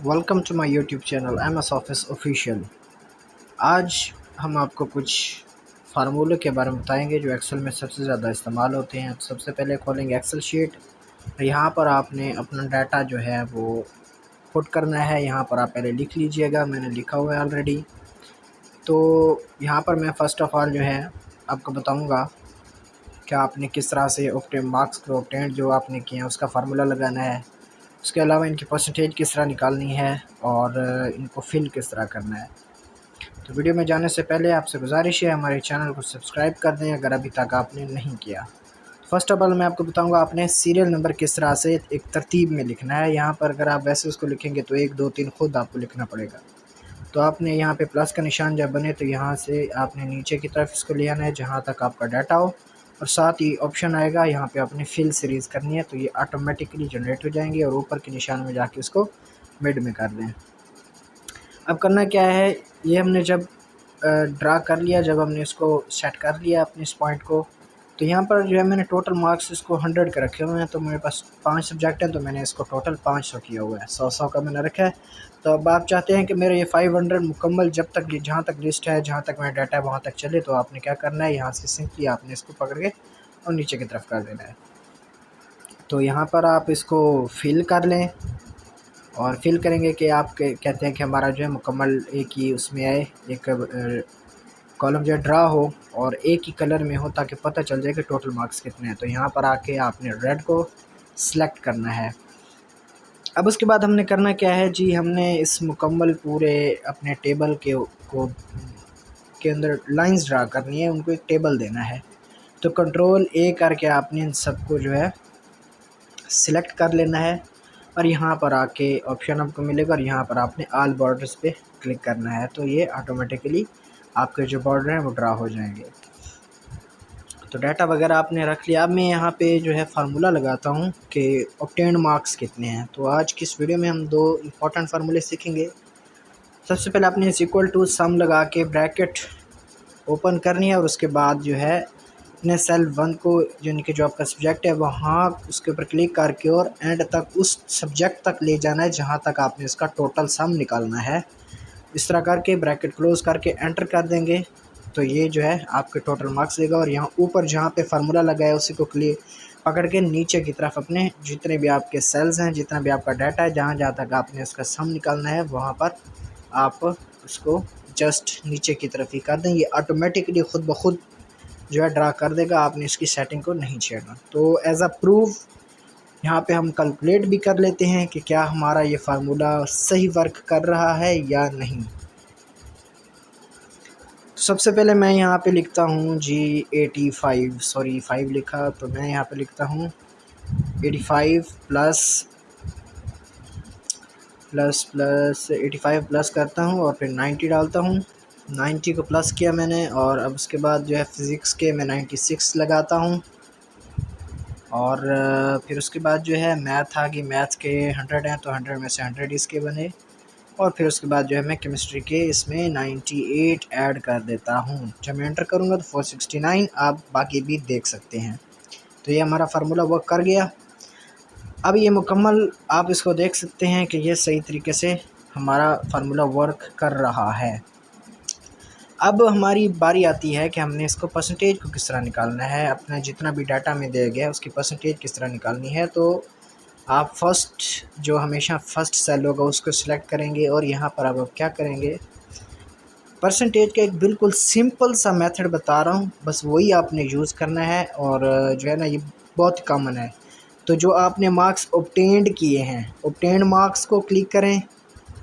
Welcome to my YouTube channel MS office official. आज हम आपको कुछ फार्मूले के बारे में बताएंगे जो एक्सेल में सबसे ज़्यादा इस्तेमाल होते हैं। तो सबसे पहले खोलेंगे एक्सेल शीट। यहाँ पर आपने अपना डाटा जो है वो पुट करना है। यहाँ पर आप पहले लिख लीजिएगा, मैंने लिखा हुआ है ऑलरेडी। तो यहाँ पर मैं फ़र्स्ट ऑफ़ ऑल जो है आपको बताऊँगा कि आपने किस तरह से ऑप्टेन मार्क्स को ऑब्टेन जो आपने किए हैं उसका फार्मूला लगाना है। उसके अलावा इनकी परसेंटेज किस तरह निकालनी है और इनको फिल किस तरह करना है। तो वीडियो में जाने से पहले आपसे गुजारिश है हमारे चैनल को सब्सक्राइब कर दें अगर अभी तक आपने नहीं किया। फर्स्ट ऑफ ऑल मैं आपको बताऊंगा आपने सीरियल नंबर किस तरह से एक तरतीब में लिखना है। यहाँ पर अगर आप वैसे उसको लिखेंगे तो 1 2 3 खुद आपको लिखना पड़ेगा। तो आपने यहाँ पे प्लस का निशान जब बने तो यहाँ से आपने नीचे की तरफ इसको ले आना है जहाँ तक आपका डाटा हो, और साथ ही ऑप्शन आएगा यहाँ पे आपने फिल सीरीज़ करनी है तो ये ऑटोमेटिकली जनरेट हो जाएंगे और ऊपर के निशान में जाके उसको मिड में कर दें। अब करना क्या है, ये हमने जब ड्रा कर लिया, जब हमने इसको सेट कर लिया अपने इस पॉइंट को, तो यहाँ पर जो है मैंने टोटल मार्क्स इसको 100 के रखे हुए हैं। तो मेरे पास 5 सब्जेक्ट हैं तो मैंने इसको टोटल 500 किया हुआ है, 100 का मैंने रखा है। तो अब आप चाहते हैं कि मेरा ये 500 मुकम्मल जब तक जहाँ तक लिस्ट है, जहाँ तक मेरा डाटा है वहाँ तक चले, तो आपने क्या करना है, यहाँ से सिंपली आपने इसको पकड़ के और नीचे की तरफ कर देना है। तो यहाँ पर आप इसको फिल कर लें और फिल करेंगे कि आप कहते हैं कि हमारा जो है मुकम्मल एक ही उसमें आए, एक कॉलम जो ड्रा हो और एक ही कलर में हो ताकि पता चल जाए कि टोटल मार्क्स कितने हैं। तो यहाँ पर आके आपने रेड को सिलेक्ट करना है। अब उसके बाद हमने करना क्या है जी, हमने इस मुकम्मल पूरे अपने टेबल के अंदर लाइंस ड्रा करनी है, उनको एक टेबल देना है। तो कंट्रोल ए करके आपने इन सबको जो है सिलेक्ट कर लेना है और यहाँ पर आके ऑप्शन आपको मिलेगा और यहाँ पर आपने ऑल बॉर्डर्स पे क्लिक करना है। तो ये ऑटोमेटिकली आपके जो बॉर्डर हैं वो ड्रा हो जाएंगे। तो डाटा वगैरह आपने रख लिया। अब मैं यहाँ पे जो है फार्मूला लगाता हूँ कि ऑब्टेन्ड मार्क्स कितने हैं। तो आज की इस वीडियो में हम 2 इंपॉर्टेंट फार्मूले सीखेंगे। सबसे पहले आपने इस इक्वल टू सम लगा के ब्रैकेट ओपन करनी है और उसके बाद जो है अपने सेल 1 को यानी कि जो आपका सब्जेक्ट है वहाँ उसके ऊपर क्लिक करके और एंड तक उस सब्जेक्ट तक ले जाना है जहाँ तक आपने इसका टोटल सम निकालना है। इस तरह करके ब्रैकेट क्लोज़ करके एंटर कर देंगे तो ये जो है आपके टोटल मार्क्स देगा। और यहाँ ऊपर जहाँ पे फार्मूला लगा है उसी को क्लिक पकड़ के नीचे की तरफ अपने जितने भी आपके सेल्स हैं, जितना भी आपका डाटा है, जहाँ जहाँ तक आपने उसका सम निकालना है वहाँ पर आप उसको जस्ट नीचे की तरफ ही कर दें। ये ऑटोमेटिकली खुद ब खुद जो है ड्रा कर देगा, आपने इसकी सेटिंग को नहीं छेड़ना। तो एज अ प्रूफ यहाँ पे हम कैलकुलेट भी कर लेते हैं कि क्या हमारा ये फार्मूला सही वर्क कर रहा है या नहीं। सबसे पहले मैं यहाँ पे लिखता हूँ जी 5 लिखा, तो मैं यहाँ पे लिखता हूँ 85 प्लस 85 प्लस करता हूँ और फिर 90 डालता हूँ। 90 को प्लस किया मैंने और अब उसके बाद जो है फ़िज़िक्स के मैं 96 लगाता हूँ और फिर उसके बाद जो है मैथ आ गई, मैथ के 100 हैं तो 100 में से 100 इसके बने। और फिर उसके बाद जो है मैं केमिस्ट्री के इसमें 98 ऐड कर देता हूँ। जब मैं एंटर करूँगा तो 469 आप बाकी भी देख सकते हैं। तो ये हमारा फार्मूला वर्क कर गया। अब ये मुकम्मल आप इसको देख सकते हैं कि ये सही तरीके से हमारा फार्मूला वर्क कर रहा है। अब हमारी बारी आती है कि हमने इसको परसेंटेज को किस तरह निकालना है, अपना जितना भी डाटा में दिया गया है उसकी परसेंटेज किस तरह निकालनी है। तो आप फर्स्ट जो हमेशा फर्स्ट सेल होगा उसको सिलेक्ट करेंगे और यहाँ पर अब आप क्या करेंगे, परसेंटेज का एक बिल्कुल सिंपल सा मेथड बता रहा हूँ, बस वही आपने यूज़ करना है और जो है ना ये बहुत कॉमन है। तो जो आपने मार्क्स ऑब्टेन्ड किए हैं, ऑब्टेन्ड मार्क्स को क्लिक करें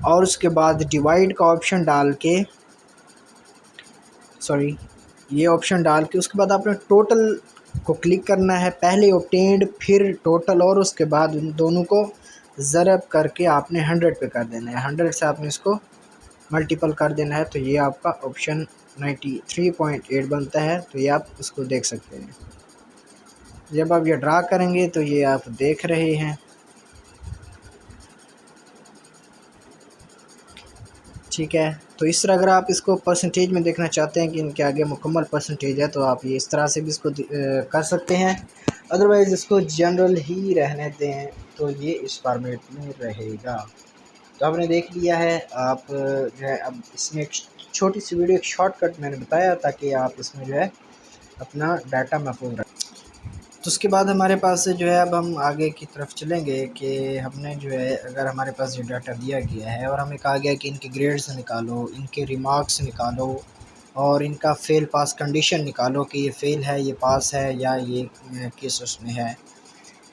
और उसके बाद डिवाइड का ऑप्शन डाल के ये ऑप्शन डाल के उसके बाद आपने टोटल को क्लिक करना है, पहले ऑब्टेन्ड फिर टोटल और उसके बाद उन दोनों को ज़रब करके आपने 100 पे कर देना है। 100 से आपने इसको मल्टीपल कर देना है तो ये आपका ऑप्शन 93.8 बनता है। तो ये आप उसको देख सकते हैं। जब आप ये ड्रा करेंगे तो ये आप देख रहे हैं, ठीक है। तो इस तरह अगर आप इसको परसेंटेज में देखना चाहते हैं कि इनके आगे मुकम्मल परसेंटेज है तो आप ये इस तरह से भी इसको कर सकते हैं। अदरवाइज़ इसको जनरल ही रहने दें तो ये इस फॉर्मेट में रहेगा। तो आपने देख लिया है। आप जो है अब इसमें एक छोटी सी वीडियो, एक शॉर्टकट मैंने बताया ताकि आप इसमें जो है अपना डाटा महफूज रखें। तो उसके बाद हमारे पास से जो है अब हम आगे की तरफ चलेंगे कि हमने जो है अगर हमारे पास ये डाटा दिया गया है और हमें कहा गया कि इनके ग्रेड्स निकालो, इनके रिमार्क्स निकालो और इनका फ़ेल पास कंडीशन निकालो कि ये फ़ेल है, ये पास है या ये किस उसमें है।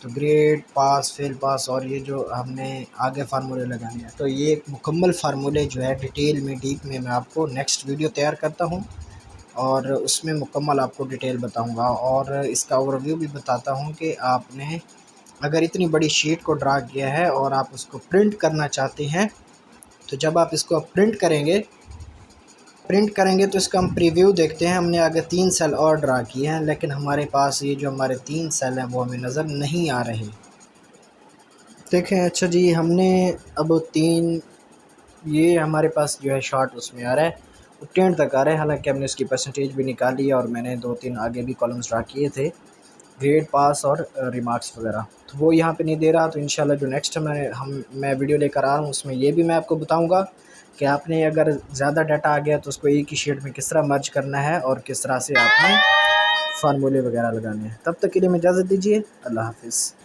तो ग्रेड, पास, फ़ेल पास और ये जो हमने आगे फार्मूले लगाने हैं, तो ये एक मुकम्मल फार्मूले जो है डिटेल में डीप में मैं आपको नेक्स्ट वीडियो तैयार करता हूँ और उसमें मुकम्मल आपको डिटेल बताऊंगा और इसका ओवरव्यू भी बताता हूं कि आपने अगर इतनी बड़ी शीट को ड्रा किया है और आप उसको प्रिंट करना चाहते हैं, तो जब आप इसको प्रिंट करेंगे तो इसका हम प्रीव्यू देखते हैं। हमने आगे 3 सेल और ड्रा किए हैं लेकिन हमारे पास ये जो हमारे 3 सेल हैं वो हमें नज़र नहीं आ रहे। देखें, अच्छा जी, हमने अब 3, ये हमारे पास जो है शॉर्ट उसमें आ रहा है, वो 10 तक आ रहा है। हालांकि हमने इसकी परसेंटेज भी निकाली है और मैंने 2-3 आगे भी कॉलम्स ड्रा किए थे, ग्रेड, पास और रिमार्क्स वगैरह, तो वो यहाँ पे नहीं दे रहा। तो इंशाल्लाह जो नेक्स्ट मैं वीडियो लेकर आ रहा हूँ उसमें ये भी मैं आपको बताऊँगा कि आपने अगर ज़्यादा डाटा आ गया तो उसको एक ही शीट में किस तरह मर्ज करना है और किस तरह से आपने फार्मूले वगैरह लगाने हैं। तब तक के लिए मैं इजाज़त दीजिए। अल्लाह हाफिज़।